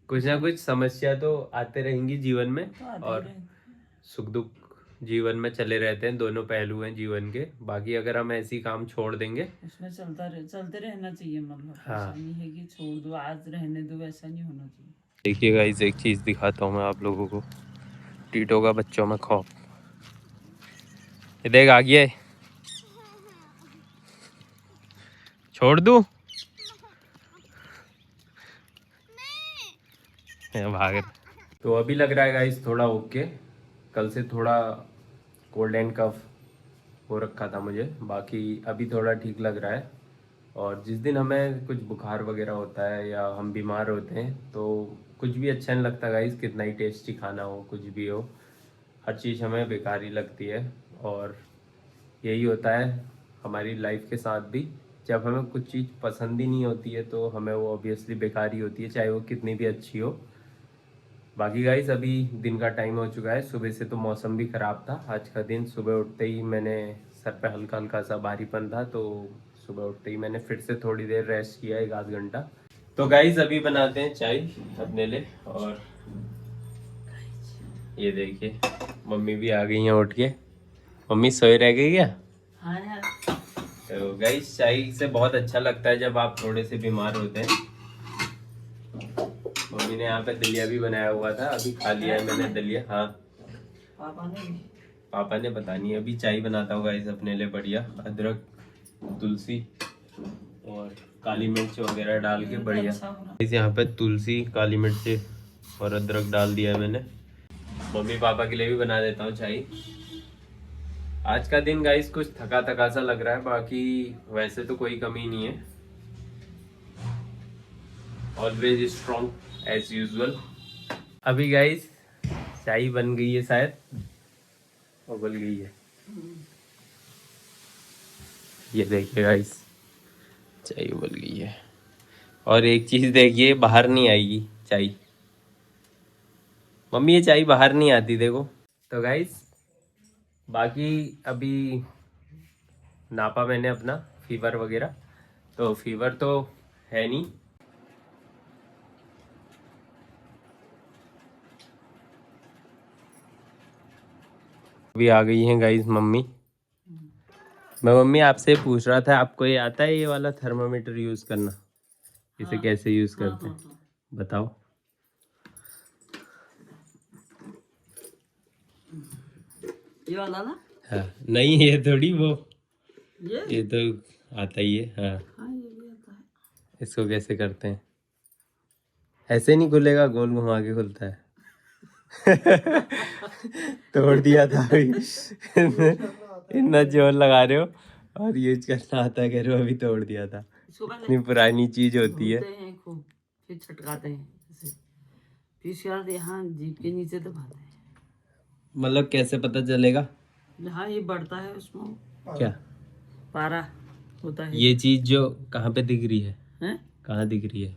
कुछ ना कुछ समस्या तो आते रहेंगी जीवन में, तो आते ही और रहे। सुख दुख जीवन में चले रहते हैं, दोनों पहलू हैं जीवन के। बाकी अगर हम ऐसी काम छोड़ देंगे, उसमें चलते रहना चाहिए, मतलब हाँ। ऐसा नहीं है कि छोड़ दो आज रहने दो, ऐसा नहीं होना चाहिए। देखिए गाइस, एक चीज दिखाता हूँ मैं आप लोगों को, टीटो का बच्चों में खौफ। ये देख आ गया है, छोड़ दूं? ये भाग रहा। तो अभी लग रहा है गाइस थोड़ा ओके। कल से थोड़ा कोल्ड एंड कफ हो रखा था मुझे, बाकी अभी थोड़ा ठीक लग रहा है। और जिस दिन हमें कुछ बुखार वगैरह होता है या हम बीमार होते हैं तो कुछ भी अच्छा नहीं लगता गाइस, कितना ही टेस्टी खाना हो, कुछ भी हो, हर चीज़ हमें बेकार ही लगती है। और यही होता है हमारी लाइफ के साथ भी। जब हमें कुछ चीज़ पसंद ही नहीं होती है तो हमें वो ऑब्वियसली बेकार ही होती है, चाहे वो कितनी भी अच्छी हो। बाकी गाइस अभी दिन का टाइम हो चुका है, सुबह से तो मौसम भी ख़राब था। आज का दिन सुबह उठते ही मैंने, सर पे हल्का हल्का सा भारीपन था, तो सुबह उठते ही मैंने फिर से थोड़ी देर रेस्ट किया, 1 आध घंटा। तो गाइस अभी बनाते हैं चाय अपने लिए। और ये देखिए मम्मी भी आ गई हैं उठ के। मम्मी सोए रह गई क्या? हाँ यार। तो गाइस चाय से बहुत अच्छा लगता है जब आप थोड़े से बीमार होते हैं। मम्मी ने यहाँ पे दलिया भी बनाया हुआ था, अभी खा लिया है मैंने दलिया। हाँ, पापा ने भी। पापा ने पता नहीं। अभी चाय बनाता हूँ गाइस अपने लिए बढ़िया, अदरक, तुलसी और काली मिर्च वगैरह डाल के बढ़िया। अच्छा हो रहा। इस यहाँ पे तुलसी, काली मिर्च और अदरक डाल दिया है मैंने। मम्मी पापा के लिए भी बना देता हूँ चाय। आज का दिन गाइस कुछ थका थका सा लग रहा है, बाकी वैसे तो कोई कमी नहीं है। Always strong as usual. अभी गाइस चाय बन गई है शायद, उबल गई है। ये देखिए गाइस, चाय उबल गई है। और एक चीज देखिए, बाहर नहीं आएगी चाय। मम्मी ये चाय बाहर नहीं आती देखो। तो गाइस बाकी अभी नापा मैंने अपना फीवर वगैरह, तो फीवर तो है नहीं। अभी आ गई हैं गाइस मम्मी। मैं मम्मी आपसे पूछ रहा था, आपको ये आता है ये वाला थर्मामीटर यूज करना? इसे हाँ कैसे यूज हाँ करते हाँ हैं हाँ। बताओ। ये वाला ना। हाँ, नहीं ये थोड़ी वो, ये ये तो आता ही है। हाँ, हाँ, ये भी आता है। इसको कैसे करते हैं? ऐसे नहीं खुलेगा, गोल घुमा के खुलता है। तोड़ दिया था अभी। इतना जोर लगा रहे हो और यूज करना आता है कह रहे हो, अभी तोड़ दिया था। इसको पहले इतनी पुरानी चीज होती है। घूमते हैं खूब, फिर छटकाते हैं ऐसे, फिर उसके बाद यहाँ जीभ के नीचे दबाते हैं। मतलब कैसे पता चलेगा? जहाँ ये बढ़ता है उसमें क्या पारा होता है। ये चीज जो कहाँ पे दिख रही है? हैं? कहाँ दिख रही है?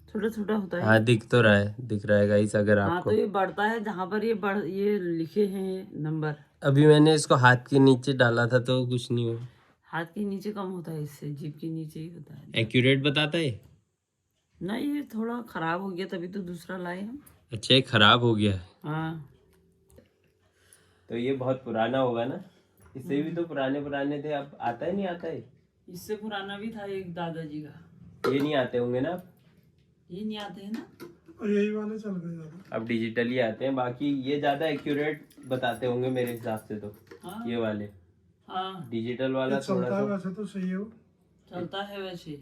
छोटा छोटा होता है हाँ ये। दिख तो रहा है, दिख रहा है गाइस अगर हाँ, तो आपको। ये बढ़ता है जहाँ पर ये लिखे हैं नंबर। अभी मैंने इसको हाथ के नीचे डाला था तो कुछ नहीं हुआ। हाथ के नीचे कम होता है, इससे जीभ के नीचे ही होता है। एक्यूरेट बताता है? ना, ये थोड़ा खराब हो गया तभी तो दूसरा लाए हम। अच्छा ये खराब हो गया है, हाँ। तो ये बहुत पुराना होगा ना? इससे भी तो पुराने पुराने थे, अब आता ही नहीं आता है। इससे पुराना भी था एक दादाजी का। ये नहीं आते होंगे ना? ये नहीं आते हैं ना। यही वाले चल गए ज्यादा। अब डिजिटली आते हैं, बाकी ये ज्यादा एक्यूरेट बताते होंगे मेरे हिसाब से तो। हाँ ये वाले हाँ, डिजिटल वाला ये थोड़ा चलता है सा वैसे तो सही हो। चलता है वैसे।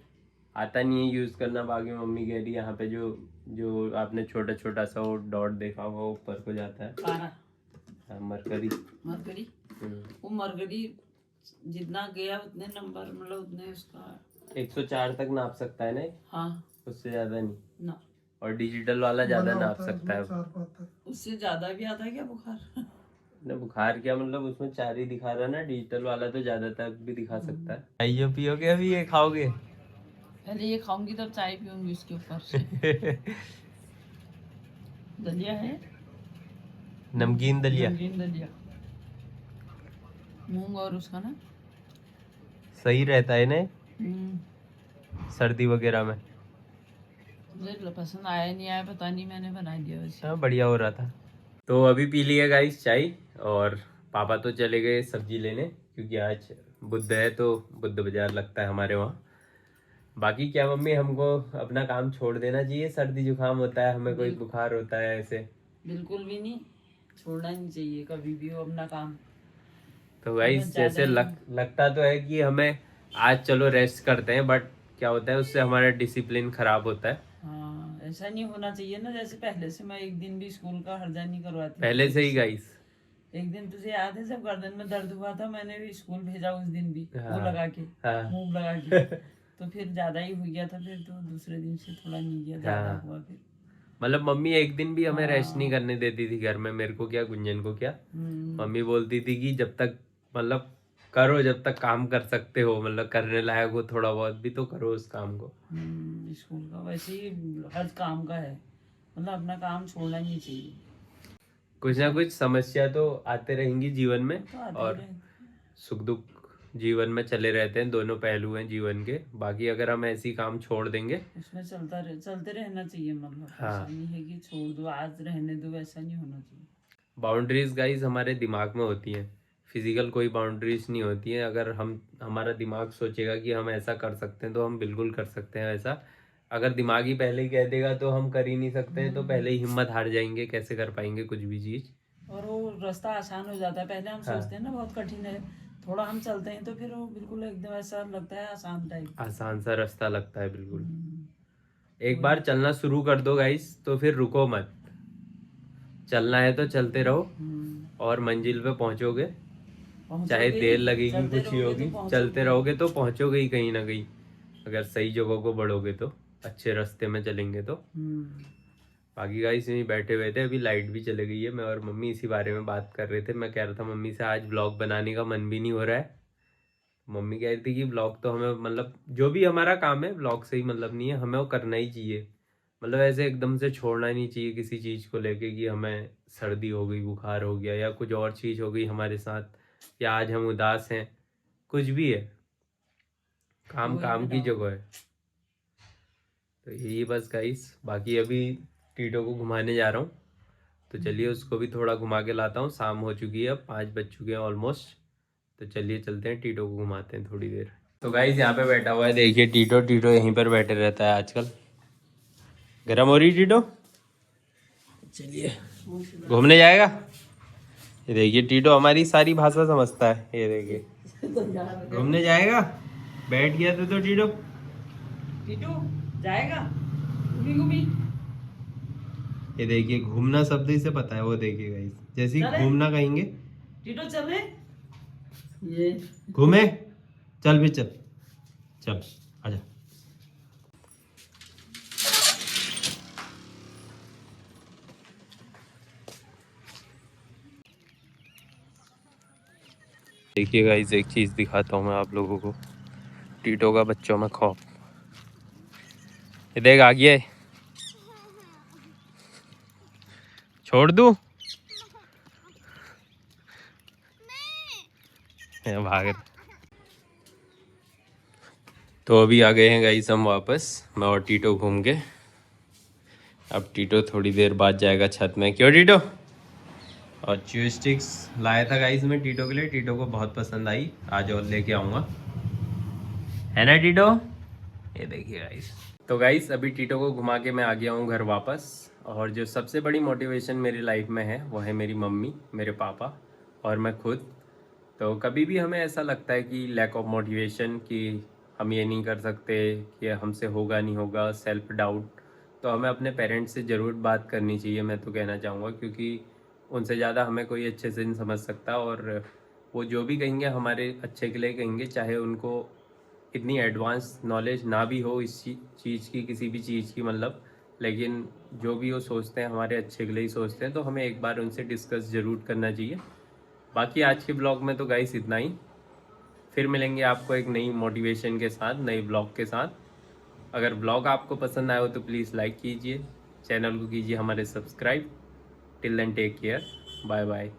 आता नहीं है यूज करना। बाकी मम्मी कह रही यहाँ पे जो जो आपने छोटा छोटा सा वो डॉट देखा होगा ऊपर को जाता है। पारा। हाँ, मरकरी। मरकरी। वो मरकरी जितना गया उतने नंबर, मतलब उतने उसका। 104 तक नाप सकता है ना ये? हाँ। उससे ज्यादा नहीं। ना, और डिजिटल वाला ज्यादा बना नाप होता है सकता है। उसमें 4-5 तक। उससे ज्यादा भी आता है क्या बुखार? ना बुखार क्या, मतलब उसमें 4 ही दिखा रहा है ना, डिजिटल वाला तो ज्यादा तक भी दिखा सकता है। आइयो पियोगे अभी ये खाओगे? पहले ये खाऊंगी तब चाय पीऊंगी उसके ऊपर से। दलिया है। नमकीन दलिया नमकीन दलिया, मूंग और उसका ना। सही रहता है ना हम्म, सर्दी वगैरह में? मुझे पसंद आया नहीं आया पता नहीं, मैंने बना दिया वैसे। हाँ बढ़िया हो रहा था। तो अभी पी लिया गाइस चाय, और पापा तो चले गए सब्जी लेने, क्योंकि आज बुध है तो बुध बाजार लगता है हमारे वहाँ। बाकी क्या मम्मी, हमको अपना काम छोड़ देना चाहिए? सर्दी जुकाम होता है, हमें कोई बुखार होता है ऐसे? बिल्कुल भी नहीं, छोड़ना नहीं चाहिए कभी भी हो अपना काम। तो गाइस जैसे लगता तो है कि हमें आज चलो रेस्ट करते हैं, बट क्या होता है उससे हमारा डिसिप्लिन खराब होता है। हाँ, ऐसा नहीं होना चाहिए ना। जैसे पहले से मैं एक दिन भी स्कूल का हर्जा नहीं करवाती पहले से ही गाइस। एक दिन तुझे याद है जब गर्दन में दर्द हुआ था, मैंने भी स्कूल भेजा उस दिन भी, हाँ, वो लगा के, हाँ। मुंह लगा के। तो फिर ज्यादा ही हो गया था, फिर तो दूसरे दिन से थोड़ा नहीं गया, ज्यादा हाँ। हुआ फिर। मतलब मम्मी एक दिन भी हमें रेस्ट नहीं हाँ। करने देती थी घर में, मेरे को क्या गुंजन को क्या। हम्म, मम्मी बोलती थी कि जब तक मतलब करो, जब तक काम कर सकते हो, मतलब करने लायक हो थोड़ा बहुत भी तो करो उस काम को। स्कूल का वैसे ही हर काम का है, मतलब अपना काम छोड़ना नहीं चाहिए। कुछ ना कुछ समस्या तो आते रहेंगी जीवन में, तो आते ही और रहे। सुख दुख जीवन में चले रहते हैं, दोनों पहलू हैं जीवन के। बाकी अगर हम ऐसी काम छोड़ देंगे, उसमें चलते रहना चाहिए, मतलब हाँ। ऐसा नहीं है कि छोड़ दो आज रहने दो, ऐसा नहीं होना चाहिए। बाउंड्रीज गाइज हमारे दिमाग में होती हैं, फिजिकल कोई बाउंड्रीज नहीं होती हैं। अगर हमारा दिमाग सोचेगा कि हम ऐसा कर सकते हैं तो हम बिल्कुल कर सकते हैं ऐसा। अगर दिमाग ही पहले ही कह देगा तो हम कर ही नहीं सकते हैं, तो पहले ही हिम्मत हार जाएंगे, कैसे कर पाएंगे कुछ भी चीज। और वो रास्ता आसान हो जाता है, पहले हम हाँ। सोचते हैं ना बहुत कठिन है, थोड़ा हम चलते हैं तो फिर वो बिल्कुल एकदम ऐसा लगता है आसान टाइप। आसान सा रास्ता लगता है बिल्कुल। हम्म, एक बार चलना शुरू कर दो गाइस तो फिर रुको मत, चलना है तो चलते रहो, और मंजिल पे पहुंचोगे। चाहे पहुंचोगे, देर लगेगी, चलते कुछ ही रहोगे होगी, तो चलते पहुंचोगे। रहोगे तो पहुंचोगे ही कहीं ना कहीं, अगर सही जगहों को बढ़ोगे तो, अच्छे रास्ते में चलेंगे तो। हम्म, बाकी गाइस यहीं बैठे हुए थे, अभी लाइट भी चले गई है, मैं और मम्मी इसी बारे में बात कर रहे थे। मैं कह रहा था मम्मी से आज व्लॉग बनाने का मन भी नहीं हो रहा है। मम्मी कह रही थी कि व्लॉग तो हमें, मतलब जो भी हमारा काम है व्लॉग से ही मतलब नहीं है, हमें वो करना ही चाहिए। मतलब ऐसे एकदम से छोड़ना ही नहीं चाहिए किसी चीज़ को लेके कि हमें सर्दी हो गई, बुखार हो गया, या कुछ और चीज़ हो गई हमारे साथ, या आज हम उदास हैं, कुछ भी है, काम वही काम की बनाओ। जगह है। तो यही बस गाइस। बाकी अभी टीटो को घुमाने जा रहा हूँ, तो चलिए उसको भी थोड़ा घुमा के लाता हूँ। शाम हो चुकी है, अब 5 बज चुके हैं ऑलमोस्ट। तो चलिए चलते हैं, टीटो को घुमाते हैं थोड़ी देर। तो गाइस यहाँ पे बैठा हुआ है, देखिए टीटो। टीटो यहीं पर बैठे रहता है आजकल। गर्म हो रही टीटो? चलिए घूमने जाएगा। ये देखिए टीटो हमारी सारी भाषा समझता है, ये देखिए घूमने जाएगा। बैठ गया तो टीटो। टीटू जाएगा घूमी घूमी। ये देखिए घूमना शब्द इसे पता है, वो देखिए गाइस, जैसे ही चले? घूमना कहेंगे, टीटू चले, ये घूमे, चल भी चल, चल आजा। देखिए गाइस एक चीज दिखाता हूँ मैं आप लोगों को, टीटो का बच्चों में खौफ। ये देख आ गया है, छोड़ दूं? ये भाग। तो अभी आ गए हैं गाइस हम वापस, मैं और टीटो घूम के। अब टीटो थोड़ी देर बाद जाएगा छत में। क्यों टीटो? और च्यू स्टिक्स लाया था गाइस मैं टीटो के लिए, टीटो को बहुत पसंद आई, आज और लेके आऊँगा, है ना टीटो? ये देखिए गाइस। तो गाइस अभी टीटो को घुमा के मैं आ गया हूँ घर वापस, और जो सबसे बड़ी मोटिवेशन मेरी लाइफ में है वो है मेरी मम्मी, मेरे पापा और मैं खुद। तो कभी भी हमें ऐसा लगता है कि लैक ऑफ मोटिवेशन, कि हम ये नहीं कर सकते, कि हमसे होगा नहीं होगा, सेल्फ डाउट, तो हमें अपने पेरेंट्स से ज़रूर बात करनी चाहिए, मैं तो कहना चाहूँगा, क्योंकि उनसे ज़्यादा हमें कोई अच्छे से नहीं समझ सकता, और वो जो भी कहेंगे हमारे अच्छे के लिए कहेंगे, चाहे उनको इतनी एडवांस नॉलेज ना भी हो इस चीज़ की, किसी भी चीज़ की मतलब, लेकिन जो भी वो सोचते हैं हमारे अच्छे के लिए ही सोचते हैं, तो हमें एक बार उनसे डिस्कस ज़रूर करना चाहिए। बाकी आज के ब्लॉग में तो गाइस इतना ही, फिर मिलेंगे आपको एक नई मोटिवेशन के साथ, नई ब्लॉग के साथ। अगर ब्लॉग आपको पसंद आया हो तो प्लीज़ लाइक कीजिए, चैनल को कीजिए हमारे subscribe. Till then take care, bye bye.